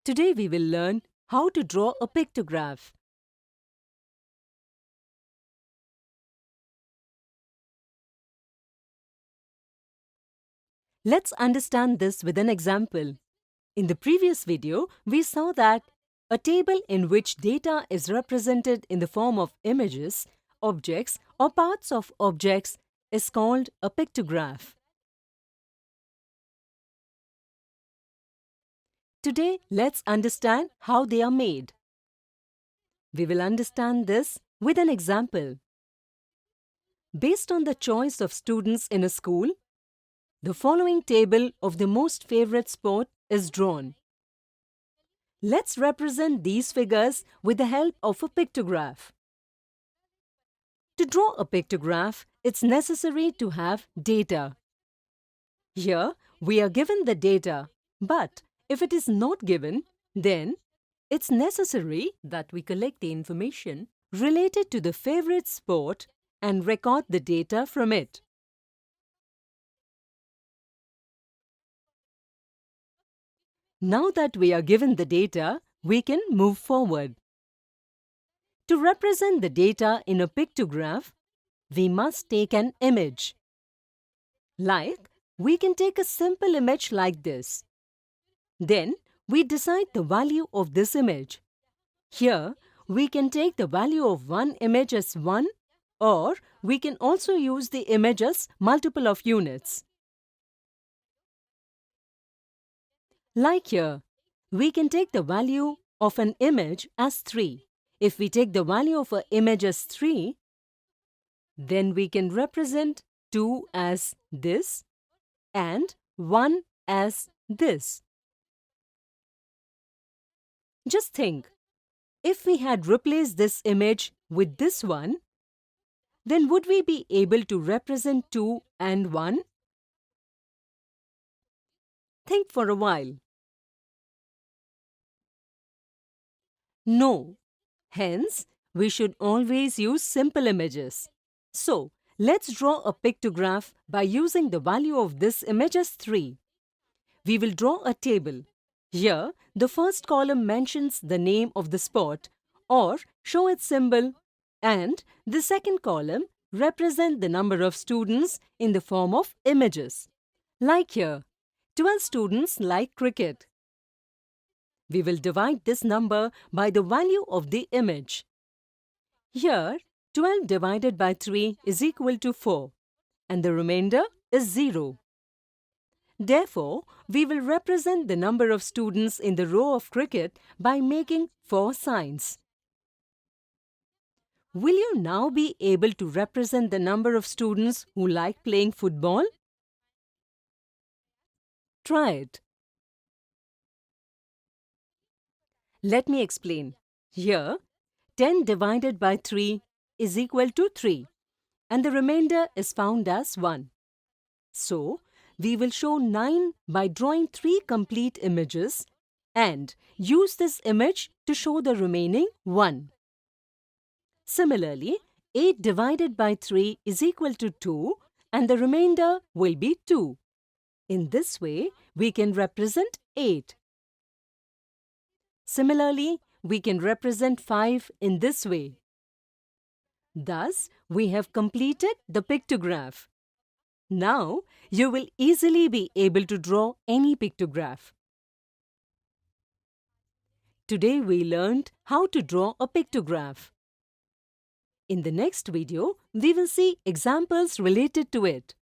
Today we will learn how to draw a pictograph. Let's understand this with an example. In the previous video, we saw that a table in which data is represented in the form of images, objects, or parts of objects is called a pictograph. Today, let's understand how they are made. We will understand this with an example. Based on the choice of students in a school, the following table of the most favorite sport is drawn. Let's represent these figures with the help of a pictograph. To draw a pictograph, it's necessary to have data. Here, we are given the data, but if it is not given, then it's necessary that we collect the information related to the favorite sport and record the data from it. Now that we are given the data, we can move forward. To represent the data in a pictograph, we must take an image. Like, we can take a simple image like this. Then, we decide the value of this image. Here, we can take the value of one image as 1, or we can also use the image as multiple of units. Like here, we can take the value of an image as 3. If we take the value of an image as 3, then we can represent 2 as this and 1 as this. Just think, if we had replaced this image with this one, then would we be able to represent 2 and 1? Think for a while. No. Hence, we should always use simple images. So, let's draw a pictograph by using the value of this image as 3. We will draw a table. Here, the first column mentions the name of the sport or show its symbol, and the second column represent the number of students in the form of images. Like here, 12 students like cricket. We will divide this number by the value of the image. Here, 12 divided by 3 is equal to 4, and the remainder is 0. Therefore, we will represent the number of students in the row of cricket by making 4 signs. Will you now be able to represent the number of students who like playing football? Try it. Let me explain. Here, 10 divided by 3 is equal to 3, and the remainder is found as 1. So, we will show 9 by drawing 3 complete images and use this image to show the remaining 1. Similarly, 8 divided by 3 is equal to 2, and the remainder will be 2. In this way, we can represent 8. Similarly, we can represent 5 in this way. Thus, we have completed the pictograph. Now, you will easily be able to draw any pictograph. Today, we learned how to draw a pictograph. In the next video, we will see examples related to it.